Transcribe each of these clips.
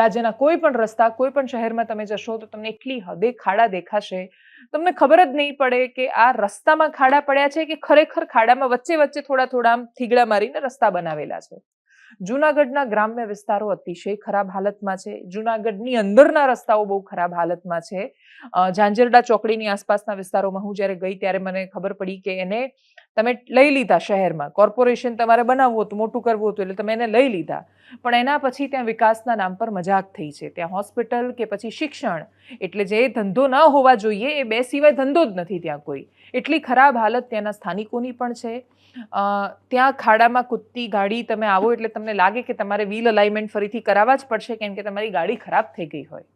રાજ્યના કોઈ પણ રસ્તા, કોઈ પણ શહેરમાં તમે જશો તો તમને એટલી હદે ખાડા દેખાશે, તમને ખબર જ નહીં પડે કે આ રસ્તામાં ખાડા પડ્યા છે કે ખરેખર ખાડામાં વચ્ચે વચ્ચે થોડા થોડા આમ થીગડા મારીને રસ્તા બનાવેલા છે. જૂનાગઢના ગ્રામ્ય વિસ્તારો અતિશય ખરાબ હાલતમાં છે. જૂનાગઢની અંદરના રસ્તાઓ બહુ ખરાબ હાલતમાં છે. ઝાંઝરડા ચોકડીની આસપાસના વિસ્તારોમાં હું જ્યારે ગઈ ત્યારે મને ખબર પડી કે એને તમે લઈ લીધા શહેરમાં, કોર્પોરેશન તમારે બનાવવું હતું, મોટું કરવું હતું એટલે તમે એને લઈ લીધા, પણ એના પછી ત્યાં વિકાસના નામ પર મજાક થઈ છે. ત્યાં હોસ્પિટલ કે પછી શિક્ષણ એટલે જે ધંધો ન હોવા જોઈએ એ બે સિવાય ધંધો જ નથી ત્યાં કોઈ. એટલી ખરાબ હાલત ત્યાંના સ્થાનિકોની પણ છે. ત્યાં ખાડામાં કૂદતી ગાડી તમે આવો એટલે તમને લાગે કે તમારે વ્હીલ અલાઇનમેન્ટ ફરીથી કરાવવા જ પડશે કેમ કે તમારી ગાડી ખરાબ થઈ ગઈ હોય.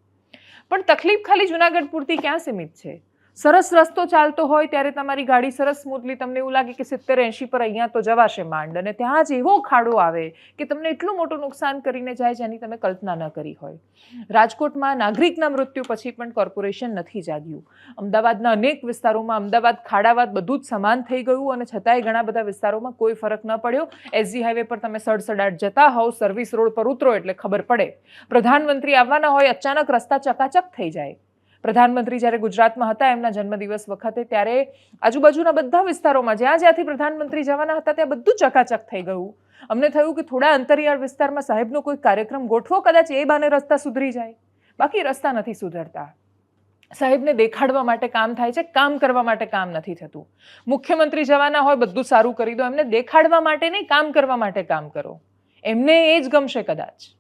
પણ તકલીફ ખાલી જુનાગઢ પૂરતી ક્યાં સીમિત છે? સરસ રસ્તો ચાલતો હોય ત્યારે તમારી ગાડી સરસ સ્મૂથલી, તમને એવું લાગે કે 70-80 પર અહીંયા તો જવાશે માંડ, અને ત્યાં જ એવો ખાડો આવે કે તમને એટલું મોટું નુકસાન કરીને જાય જેની તમે કલ્પના ન કરી હોય. રાજકોટમાં નાગરિકના મૃત્યુ પછી પણ કોર્પોરેશન નથી જાગ્યું. અમદાવાદના અનેક વિસ્તારોમાં અમદાવાદ ખાડાવાદ બધું જ સમાન થઈ ગયું અને છતાંય ઘણા બધા વિસ્તારોમાં કોઈ ફરક ન પડ્યો. એસજી હાઈવે પર તમે સડસડાટ જતા હોવ, સર્વિસ રોડ પર ઉતરો એટલે ખબર પડે. પ્રધાનમંત્રી આવવાના હોય, અચાનક રસ્તા ચકાચક થઈ જાય. પ્રધાનમંત્રી જ્યારે ગુજરાતમાં હતા એમના જન્મદિવસ વખતે, ત્યારે આજુબાજુના બધા વિસ્તારોમાં જ્યાં જ્યાંથી પ્રધાનમંત્રી જવાના હતા ત્યાં બધું ચકાચક થઈ ગયું. અમને થયું કે થોડા અંતરિયાળ વિસ્તારમાં સાહેબનો કોઈ કાર્યક્રમ ગોઠવો, કદાચ એ બાને રસ્તા સુધરી જાય. બાકી રસ્તા નથી સુધરતા. સાહેબને દેખાડવા માટે કામ થાય છે, કામ કરવા માટે કામ નથી થતું. મુખ્યમંત્રી જવાના હોય બધું સારું કરી દો, એમને દેખાડવા માટે નહીં, કામ કરવા માટે કામ કરો. એમને એ જ ગમશે કદાચ,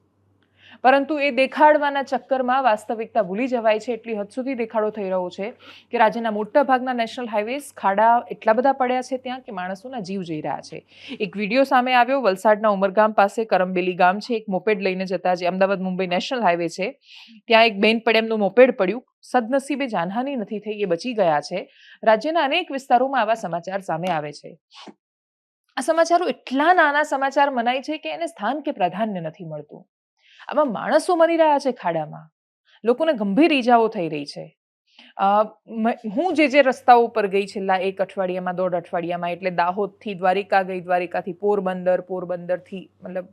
પરંતુ એ દેખાડવાના ચક્કરમાં વાસ્તવિકતા ભૂલી જવાય છે. એટલી હદ સુધી દેખાડો થઈ રહ્યો છે કે રાજ્યના મોટા ભાગના નેશનલ હાઈવેઝ ખાડા એટલા બધા પડ્યા છે ત્યાં કે માણસોના જીવ જઈ રહ્યા છે. એક વિડીયો સામે આવ્યો, વલસાડના ઉમરગામ પાસે કરમબેલી ગામ છે, એક મોપેડ લઈને જતા, જે અમદાવાદ મુંબઈ નેશનલ હાઈવે છે, ત્યાં એક બેન પડે એમનું મોપેડ પડ્યું. સદનસીબે જાનહાનિ નથી થઈ, એ બચી ગયા છે. રાજ્યના અનેક વિસ્તારોમાં આવા સમાચાર સામે આવે છે. આ સમાચારો એટલા નાના સમાચાર મનાય છે કે એને સ્થાન કે પ્રાધાન્ય નથી મળતું. આમાં માણસો મરી રહ્યા છે ખાડામાં, લોકોને ગંભીર ઈજાઓ થઈ રહી છે. હું જે રસ્તાઓ ઉપર ગઈ છેલ્લા એક અઠવાડિયામાં, દોઢ અઠવાડિયામાં, એટલે દાહોદથી દ્વારિકા ગઈ, દ્વારિકાથી પોરબંદર, પોરબંદરથી મતલબ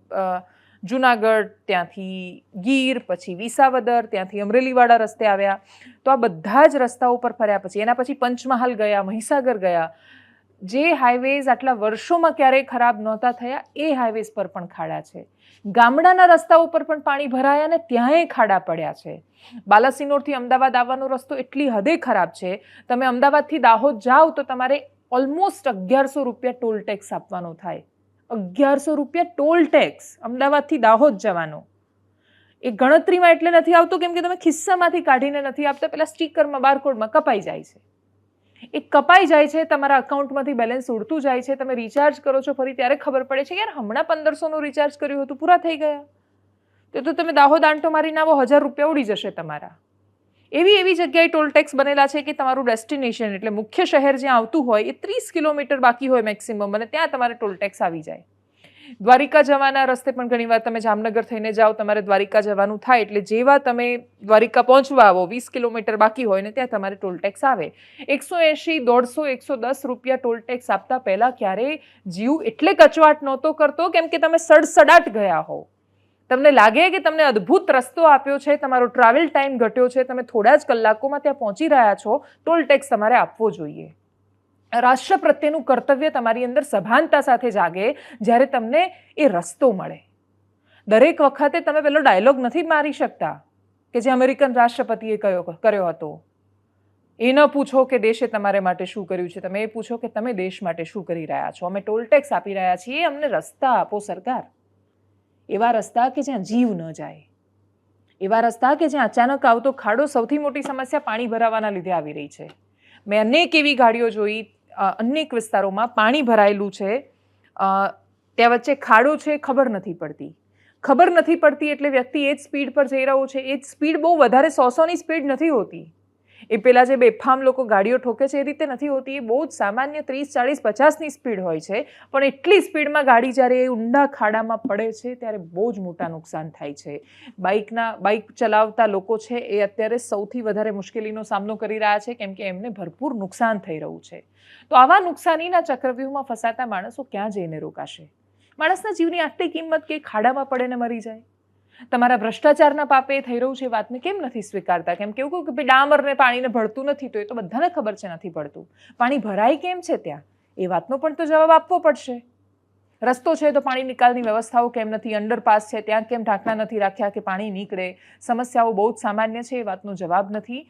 જુનાગઢ, ત્યાંથી ગીર, પછી વિસાવદર, ત્યાંથી અમરેલીવાળા રસ્તે આવ્યા. તો આ બધા જ રસ્તાઓ ઉપર ફર્યા પછી એના પછી પંચમહાલ ગયા, મહીસાગર ગયા. જે હાઈવેઝ આટલા વર્ષોમાં ક્યારેય ખરાબ નહોતા થયા એ હાઈવેઝ પર પણ ખાડા છે. ગામડાના રસ્તાઓ પર પણ પાણી ભરાયા અને ત્યાંય ખાડા પડ્યા છે. બાલાસિનોરથી અમદાવાદ આવવાનો રસ્તો એટલી હદે ખરાબ છે, તમે અમદાવાદથી દાહોદ જાઓ તો તમારે ઓલમોસ્ટ 1100 રૂપિયા ટોલ ટેક્સ આપવાનો થાય. 1100 રૂપિયા ટોલ ટેક્સ અમદાવાદથી દાહોદ જવાનો. એ ગણતરીમાં એટલે નથી આવતું કેમ કે તમે ખિસ્સામાંથી કાઢીને નથી આપતા, પેલા સ્ટીકરમાં, બારકોડમાં કપાઈ જાય છે. એ કપાઈ જાય છે, તમારા અકાઉન્ટમાંથી બેલેન્સ ઉડતું જાય છે, તમે રિચાર્જ કરો છો ફરી ત્યારે ખબર પડે છે યાર હમણાં 1500નું રિચાર્જ કર્યું હતું, પૂરા થઈ ગયા. તો તમે દાહોદ આંટો મારીને આવો, 1000 રૂપિયા ઉડી જશે તમારા. એવી જગ્યાએ ટોલ ટેક્સ બનેલા છે કે તમારું ડેસ્ટિનેશન એટલે મુખ્ય શહેર જ્યાં આવતું હોય એ 30 કિલોમીટર બાકી હોય મેક્સિમમ, અને ત્યાં તમારે ટોલ ટેક્સ આવી જાય. દ્વારિકા જવાના રસ્તે પણ ઘણીવાર તમે જામનગર થઈને જાઓ, તમારે દ્વારિકા જવાનું થાય એટલે જેવા તમે દ્વારિકા પહોંચવા આવો 20 કિલોમીટર બાકી હોય ને ત્યાં તમારે ટોલ ટેક્સ આવે. 180, 150, 110 રૂપિયા ટોલ ટેક્સ આપતા પહેલા ક્યારેય જીવ એટલે કચવાટ નહોતો કરતો કેમ કે તમે સડસડાટ ગયા હો. તમને લાગે કે તમને અદ્ભુત રસ્તો આપ્યો છે, તમારો ટ્રાવેલ ટાઈમ ઘટ્યો છે, તમે થોડા જ કલાકોમાં ત્યાં પહોંચી રહ્યા છો, ટોલ ટેક્સ તમારે આપવો જોઈએ. રાષ્ટ્ર પ્રત્યેનું કર્તવ્ય તમારી અંદર સભાનતા સાથે જાગે જ્યારે તમને એ રસ્તો મળે. દરેક વખતે તમે પેલો ડાયલોગ નથી મારી શકતા કે જે અમેરિકન રાષ્ટ્રપતિએ કર્યો હતો, એ ન પૂછો કે દેશે તમારે માટે શું કર્યું છે, તમે એ પૂછો કે તમે દેશ માટે શું કરી રહ્યા છો. અમે ટોલ ટેક્સ આપી રહ્યા છીએ, અમને રસ્તા આપો સરકાર. એવા રસ્તા કે જ્યાં જીવ ન જાય, એવા રસ્તા કે જ્યાં અચાનક આવતો ખાડો. સૌથી મોટી સમસ્યા પાણી ભરાવાના લીધે આવી રહી છે. મેં અનેક એવી ગાડીઓ જોઈ, અનેક વિસ્તારોમાં પાણી ભરાયેલું છે, ત્યાં વચ્ચે ખાડો છે, ખબર નથી પડતી એટલે વ્યક્તિ એ જ સ્પીડ પર જઈ રહ્યો છે. એ જ સ્પીડ બહુ વધારે 100-100ની સ્પીડ નથી હોતી. એ પેલા જે બેફામ લોકો ગાડીઓ ઠોકે છે એ રીતે નથી હોતી. એ બહુ જ સામાન્ય 30, 40, 50ની સ્પીડ હોય છે. પણ એટલી સ્પીડમાં ગાડી જ્યારે એ ઊંડા ખાડામાં પડે છે ત્યારે બહુ જ મોટા નુકસાન થાય છે. બાઇક ચલાવતા લોકો છે એ અત્યારે સૌથી વધારે મુશ્કેલીનો સામનો કરી રહ્યા છે કેમ કે એમને ભરપૂર નુકસાન થઈ રહ્યું છે. તો આવા નુકસાનીના ચક્રવ્યૂહમાં ફસાતા માણસો ક્યાં જઈને રોકાશે? માણસના જીવની આટલી કિંમત કે ખાડામાં પડે ને મરી જાય? તમારા ભ્રષ્ટાચારના પાપે એ થઈ રહ્યું છે એ વાતને કેમ નથી સ્વીકારતા? કેમ કે એવું કહું કે ભાઈ ડામરને પાણીને ભળતું નથી, તો એ તો બધાને ખબર છે નથી ભળતું. પાણી ભરાય કેમ છે ત્યાં, એ વાતનો પણ તો જવાબ આપવો પડશે. રસ્તો છે તો પાણી નિકાલની વ્યવસ્થાઓ કેમ નથી? અંડરપાસ છે ત્યાં કેમ ઢાંકણા નથી રાખ્યા કે પાણી નીકળે? સમસ્યાઓ બહુ જ સામાન્ય છે, એ વાતનો જવાબ નથી.